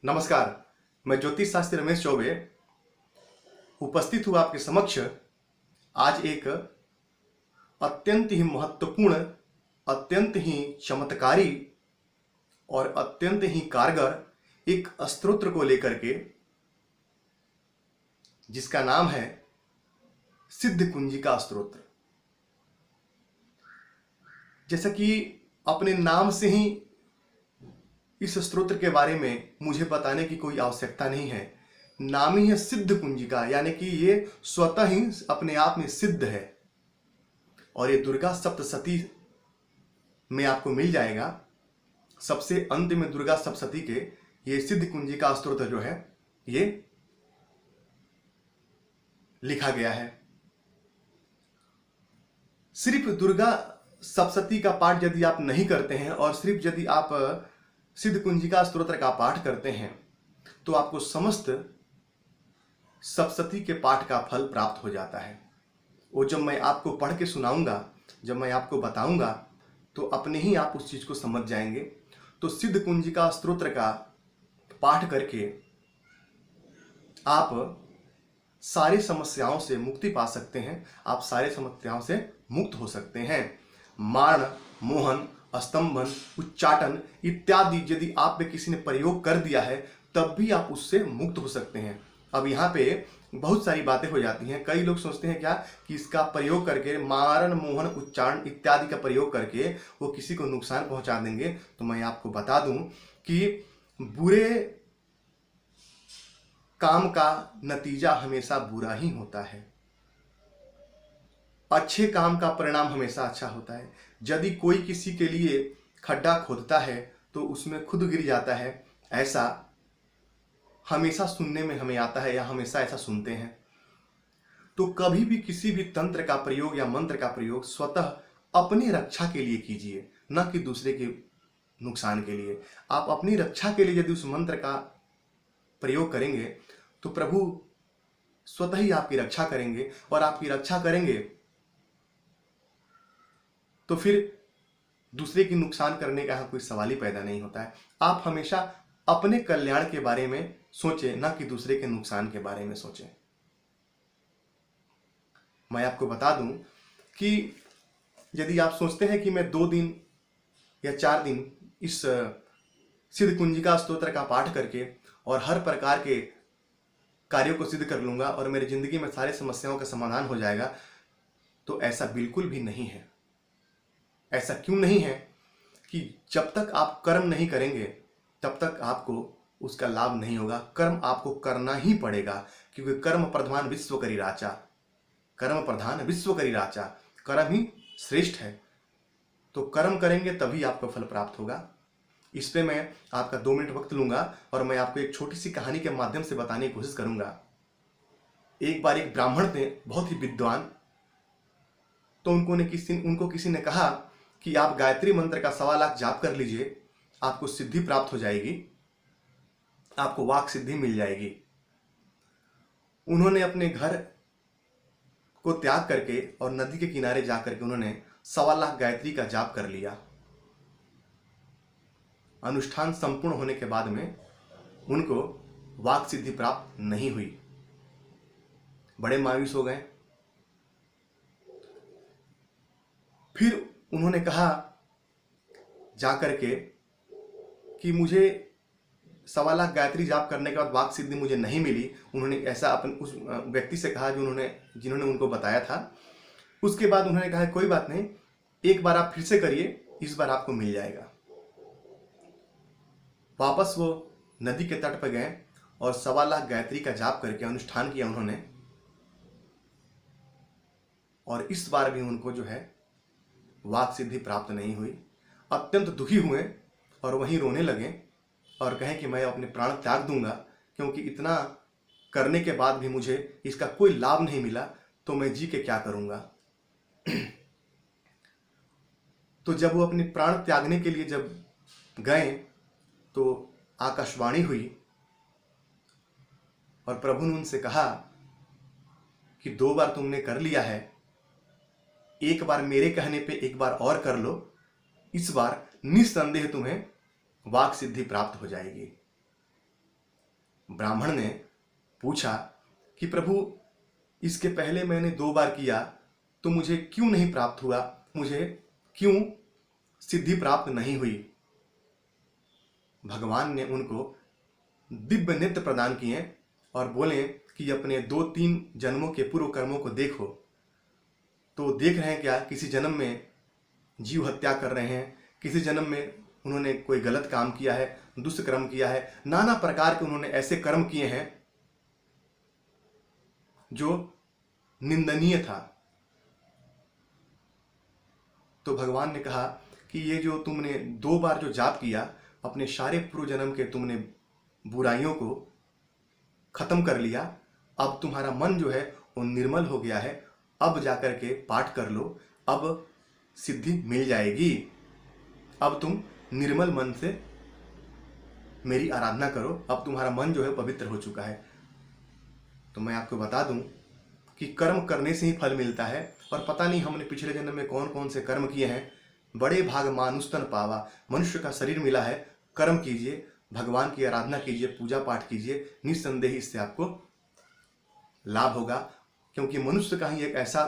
नमस्कार, मैं ज्योतिष शास्त्री रमेश चौबे उपस्थित हूँ आपके समक्ष आज एक अत्यंत ही महत्वपूर्ण, अत्यंत ही चमत्कारी और अत्यंत ही कारगर एक स्तोत्र को लेकर के, जिसका नाम है सिद्ध कुंजिका स्तोत्र। जैसा कि अपने नाम से ही इस स्तोत्र के बारे में मुझे बताने की कोई आवश्यकता नहीं है। नाम ही है सिद्ध कुंजिका, यानी कि ये स्वतः ही अपने आप में सिद्ध है और ये दुर्गा सप्तशती में आपको मिल जाएगा। सबसे अंत में दुर्गा सप्तशती के ये सिद्ध कुंजिका स्तोत्र जो है ये लिखा गया है। सिर्फ दुर्गा सप्तशती का पाठ यदि आप नहीं करते हैं और सिर्फ यदि आप सिद्ध कुंजिका स्तोत्र का पाठ करते हैं तो आपको समस्त सप्तशती के पाठ का फल प्राप्त हो जाता है। वो जब मैं आपको पढ़ के सुनाऊंगा, जब मैं आपको बताऊंगा, तो अपने ही आप उस चीज को समझ जाएंगे। तो सिद्ध कुंजिका स्तोत्र का पाठ करके आप सारी समस्याओं से मुक्ति पा सकते हैं, आप सारे समस्याओं से मुक्त हो सकते हैं। मारण, मोहन, स्तंभन, उच्चाटन इत्यादि यदि आप पे किसी ने प्रयोग कर दिया है तब भी आप उससे मुक्त हो सकते हैं। अब यहाँ पे बहुत सारी बातें हो जाती हैं। कई लोग सोचते हैं क्या कि इसका प्रयोग करके, मारण, मोहन, उच्चारण इत्यादि का प्रयोग करके वो किसी को नुकसान पहुंचा देंगे। तो मैं आपको बता दूं कि बुरे काम का नतीजा हमेशा बुरा ही होता है, अच्छे काम का परिणाम हमेशा अच्छा होता है। यदि कोई किसी के लिए खड्डा खोदता है तो उसमें खुद गिर जाता है, ऐसा हमेशा सुनने में हमें आता है या हमेशा ऐसा सुनते हैं। तो कभी भी किसी भी तंत्र का प्रयोग या मंत्र का प्रयोग स्वतः अपनी रक्षा के लिए कीजिए, न कि दूसरे के नुकसान के लिए। आप अपनी रक्षा के लिए यदि उस मंत्र का प्रयोग करेंगे तो प्रभु स्वतः ही आपकी रक्षा करेंगे, और आपकी रक्षा करेंगे तो फिर दूसरे की नुकसान करने का कोई सवाल ही पैदा नहीं होता है। आप हमेशा अपने कल्याण के बारे में सोचें, ना कि दूसरे के नुकसान के बारे में सोचें। मैं आपको बता दूं कि यदि आप सोचते हैं कि मैं 2 दिन या 4 दिन इस सिद्ध कुंजिका स्तोत्र का पाठ करके और हर प्रकार के कार्यों को सिद्ध कर लूंगा और मेरी जिंदगी में सारी समस्याओं का समाधान हो जाएगा, तो ऐसा बिल्कुल भी नहीं है। ऐसा क्यों नहीं है कि जब तक आप कर्म नहीं करेंगे तब तक आपको उसका लाभ नहीं होगा। कर्म आपको करना ही पड़ेगा, क्योंकि कर्म प्रधान विश्व करी राचा, कर्म प्रधान विश्व करी राचा, कर्म ही श्रेष्ठ है। तो कर्म करेंगे तभी आपको फल प्राप्त होगा। इस पे मैं आपका 2 मिनट वक्त लूंगा और मैं आपको एक छोटी सी कहानी के माध्यम से बताने की कोशिश करूंगा। एक बार एक ब्राह्मण थे, बहुत ही विद्वान। तो उनको किसी ने कहा कि आप गायत्री मंत्र का 1.25 लाख जाप कर लीजिए, आपको सिद्धि प्राप्त हो जाएगी, आपको वाक सिद्धि मिल जाएगी। उन्होंने अपने घर को त्याग करके और नदी के किनारे जाकर के उन्होंने 1.25 लाख गायत्री का जाप कर लिया। अनुष्ठान संपूर्ण होने के बाद में उनको वाक सिद्धि प्राप्त नहीं हुई, बड़े मायूस हो गए। फिर उन्होंने कहा जाकर के कि मुझे 1.25 लाख गायत्री जाप करने के बाद वाक सिद्धि मुझे नहीं मिली। उन्होंने ऐसा अपन उस व्यक्ति से कहा जिन्होंने उनको बताया था। उसके बाद उन्होंने कहा कोई बात नहीं, एक बार आप फिर से करिए, इस बार आपको मिल जाएगा। वापस वो नदी के तट पर गए और 1.25 लाख गायत्री का जाप करके अनुष्ठान किया उन्होंने, और इस बार भी उनको जो है वाक सिद्धि प्राप्त नहीं हुई। अत्यंत दुखी हुए और वहीं रोने लगे और कहें कि मैं अपने प्राण त्याग दूंगा, क्योंकि इतना करने के बाद भी मुझे इसका कोई लाभ नहीं मिला, तो मैं जी के क्या करूंगा। तो जब वो अपने प्राण त्यागने के लिए जब गए तो आकाशवाणी हुई और प्रभु ने उनसे कहा कि 2 बार तुमने कर लिया है, एक बार मेरे कहने पे एक बार और कर लो, इस बार निस्संदेह तुम्हें वाक सिद्धि प्राप्त हो जाएगी। ब्राह्मण ने पूछा कि प्रभु, इसके पहले मैंने 2 बार किया तो मुझे क्यों नहीं प्राप्त हुआ, मुझे क्यों सिद्धि प्राप्त नहीं हुई? भगवान ने उनको दिव्य नेत्र प्रदान किए और बोले कि अपने 2-3 जन्मों के पूर्व कर्मों को देखो। तो देख रहे हैं क्या, किसी जन्म में जीव हत्या कर रहे हैं, किसी जन्म में उन्होंने कोई गलत काम किया है, दुष्कर्म किया है, नाना प्रकार के उन्होंने ऐसे कर्म किए हैं जो निंदनीय था। तो भगवान ने कहा कि ये जो तुमने 2 बार जो जाप किया, अपने सारे पूर्व जन्म के तुमने बुराइयों को खत्म कर लिया, अब तुम्हारा मन जो है वो निर्मल हो गया है, अब जाकर के पाठ कर लो, अब सिद्धि मिल जाएगी। अब तुम निर्मल मन से मेरी आराधना करो, अब तुम्हारा मन जो है पवित्र हो चुका है। तो मैं आपको बता दूं कि कर्म करने से ही फल मिलता है, और पता नहीं हमने पिछले जन्म में कौन कौन से कर्म किए हैं। बड़े भाग मानुष तन पावा, मनुष्य का शरीर मिला है। कर्म कीजिए, भगवान की आराधना कीजिए, पूजा पाठ कीजिए, निस्संदेह इससे आपको लाभ होगा। क्योंकि मनुष्य का ही एक ऐसा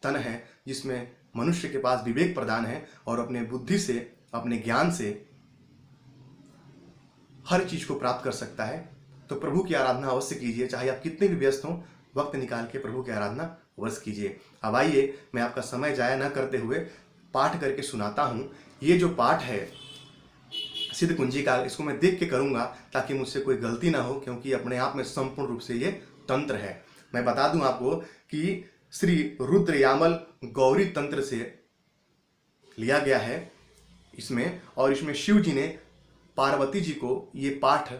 तन है जिसमें मनुष्य के पास विवेक प्रदान है और अपने बुद्धि से, अपने ज्ञान से हर चीज को प्राप्त कर सकता है। तो प्रभु की आराधना अवश्य कीजिए, चाहे आप कितने भी व्यस्त हों, वक्त निकाल के प्रभु की आराधना अवश्य कीजिए। अब आइए, मैं आपका समय जाया न करते हुए पाठ करके सुनाता हूँ। ये जो पाठ है सिद्ध कुंजिका, इसको मैं देख के करूँगा ताकि मुझसे कोई गलती ना हो, क्योंकि अपने आप में संपूर्ण रूप से ये तंत्र है। मैं बता दूं आपको कि श्री रुद्र यामल गौरी तंत्र से लिया गया है इसमें, और इसमें शिव जी ने पार्वती जी को ये पाठ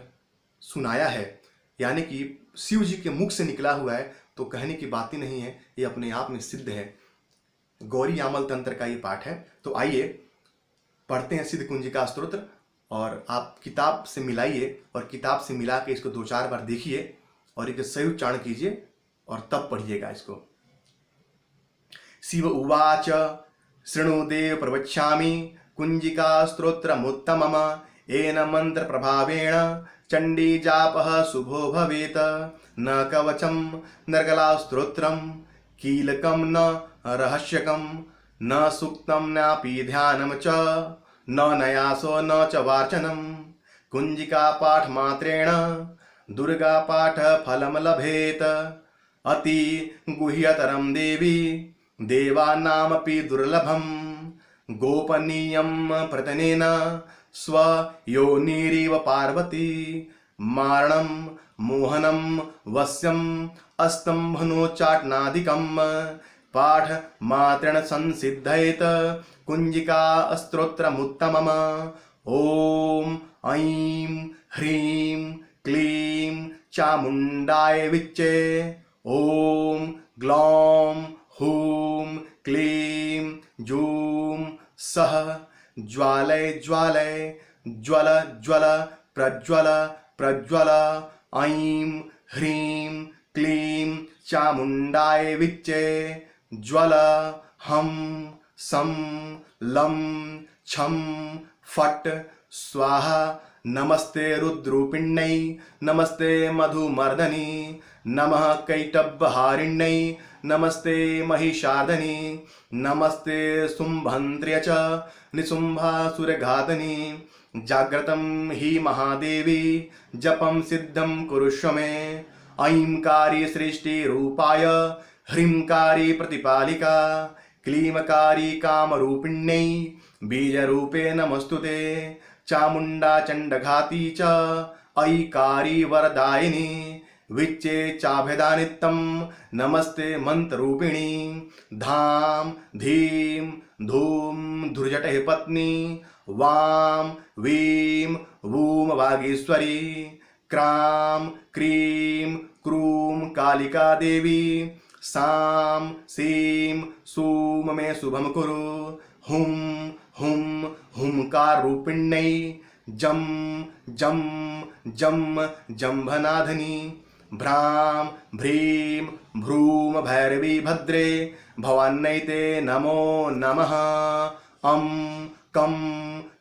सुनाया है, यानी कि शिव जी के मुख से निकला हुआ है, तो कहने की बात ही नहीं है, ये अपने आप में सिद्ध है। गौरी यामल तंत्र का ये पाठ है। तो आइए पढ़ते हैं सिद्ध कुंजिका स्तोत्र, और आप किताब से मिलाइए, और किताब से मिला के इसको 2-4 बार देखिए और एक सही उच्चारण कीजिए और तब पढ़िएगा इसको। शिव उवाच शृणु देव प्रवक्ष्यामि कुंजिका स्तोत्रमुत्तमम् येन मंत्र प्रभावेण चंडी जापः शुभो भवेत्। न कवचम नर्गला स्तोत्रम कीलकम न रहस्यकम न सूक्तम नापि ध्यानम च न नयासो न च वार्चनम। कुंजिका पाठ मात्रेण दुर्गा पाठ फलम लभेत। अति गुह्यतरम देवी देवानामपि दुर्लभम। गोपनीयम प्रतनेन स्वयोनिरिव पार्वती। मारणम मोहनम वश्यम अस्तंभनोच्चाटनादिकम। पाठ मात्रेण संसिद्धयेत कुंजिका स्तोत्रमुत्तमम्। ओम ऐं ह्रीं क्लीं चामुंडाय विच्चे। ओम ग्लौं हूं क्लीं जूं सः। ज्वालय ज्वालय ज्वल ज्वल प्रज्वल प्रज्वल। ऐं ह्रीं क्लीं चामुंडाय विच्चे। ज्वल हम सं लं छं फट स्वाहा। नमस्ते रुद्रूपिण्यै नमस्ते मधुमर्दनी। नमः कैटभहारिण्यै नमस्ते महिषार्दनी। नमस्ते शुम्भन्त्र्य च निशुम्भासुरघातनी। जाग्रतं हि महादेवी जपं सिद्धं कुरुष्व मे। ऐंकारी सृष्टिरूपाय ह्रींकारी प्रतिपालिका। क्लीमकारी कामरूपिण्यै बीजरूपे नमस्तुते। चामुंडा चंडघाती च ऐकारी वरदायिनी। विच्चे चाभेदानित्यं नमस्ते मंत्ररूपिणी। धाम धीम धूम धुर्जटे पत्नी। वाम वीम वूम वागीश्वरी। क्राम क्रीम क्रूम कालिका देवी। साम सीम सूम में शुभम कुरु। हुम हुम हुंकार रूपिण्यै जम जम जम जंभनाधनी। भ्राम भ्रीम भ्रूम भैरवी भद्रे भवान्यै ते नमो नमः। अं कं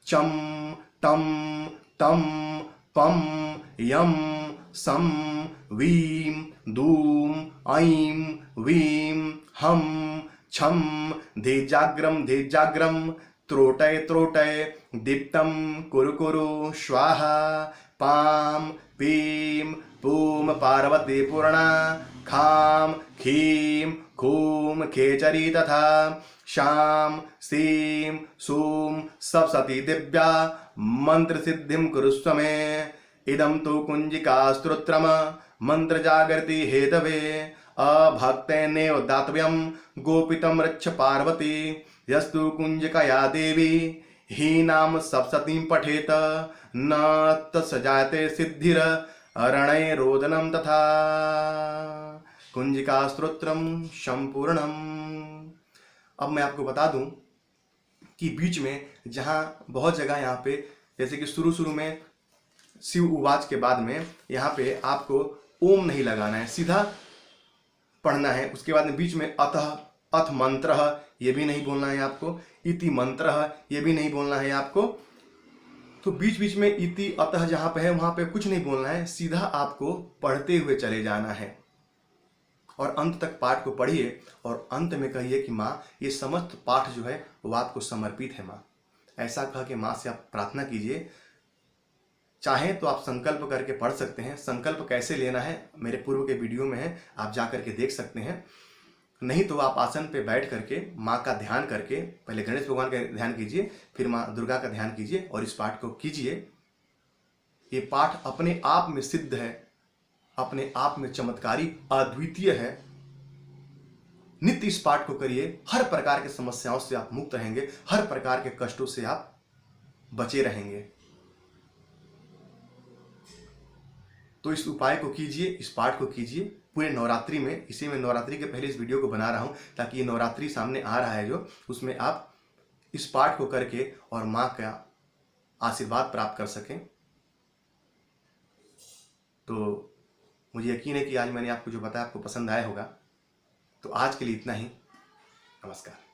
चं तं तं पं यं सं वीं दूं ऐं वीं हं छं धेजाग्रं धेजाग्रं त्रोटय त्रोटय दीप्तं कुरु कुरु स्वाहा पां पीं पूं पार्वती पूर्णा खां खीं खूं खेचरी तथा शां सीं सूं सप्तशती दिव्या मंत्र सिद्धिं कुरुस्व मे। इदं तु कुंजिका स्तोत्रम मंत्र जागृति हेतवे अभक्तेनेव दातव्यं गोपितं रक्ष पार्वती यस्तु कुंजिकया देवी हीनां सप्तशतीं पठेत न तत्सजायते सिद्धिर अरणय रोदनम तथा। कुंजिका स्तोत्रम संपूर्णम। अब मैं आपको बता दूं कि बीच में जहां बहुत जगह यहाँ पे जैसे कि शुरू में शिव उवाच के बाद में यहाँ पे आपको ओम नहीं लगाना है, सीधा पढ़ना है। उसके बाद में बीच में अतः अथ मंत्र ये भी नहीं बोलना है आपको, इति मंत्र ये भी नहीं बोलना है आपको। तो बीच बीच में इति अतः जहाँ पे है वहाँ पे कुछ नहीं बोलना है, सीधा आपको पढ़ते हुए चले जाना है और अंत तक पाठ को पढ़िए और अंत में कहिए कि माँ ये समस्त पाठ जो है वो आपको समर्पित है माँ। ऐसा कह के माँ से आप प्रार्थना कीजिए। चाहें तो आप संकल्प करके पढ़ सकते हैं। संकल्प कैसे लेना है मेरे पूर्व के वीडियो में है, आप जा करके देख सकते हैं। नहीं तो आप आसन पे बैठ करके माँ का ध्यान करके पहले गणेश भगवान का ध्यान कीजिए, फिर माँ दुर्गा का ध्यान कीजिए और इस पाठ को कीजिए। ये पाठ अपने आप में सिद्ध है, अपने आप में चमत्कारी अद्वितीय है। नित्य इस पाठ को करिए, हर प्रकार की समस्याओं से आप मुक्त रहेंगे, हर प्रकार के कष्टों से आप बचे रहेंगे। तो इस उपाय को कीजिए, इस पाठ को कीजिए पूरे नवरात्रि में। इसी में नवरात्रि के पहले इस वीडियो को बना रहा हूं ताकि ये नवरात्रि सामने आ रहा है जो, उसमें आप इस पाठ को करके और माँ का आशीर्वाद प्राप्त कर सकें। तो मुझे यकीन है कि आज मैंने आपको जो बताया आपको पसंद आया होगा। तो आज के लिए इतना ही। नमस्कार।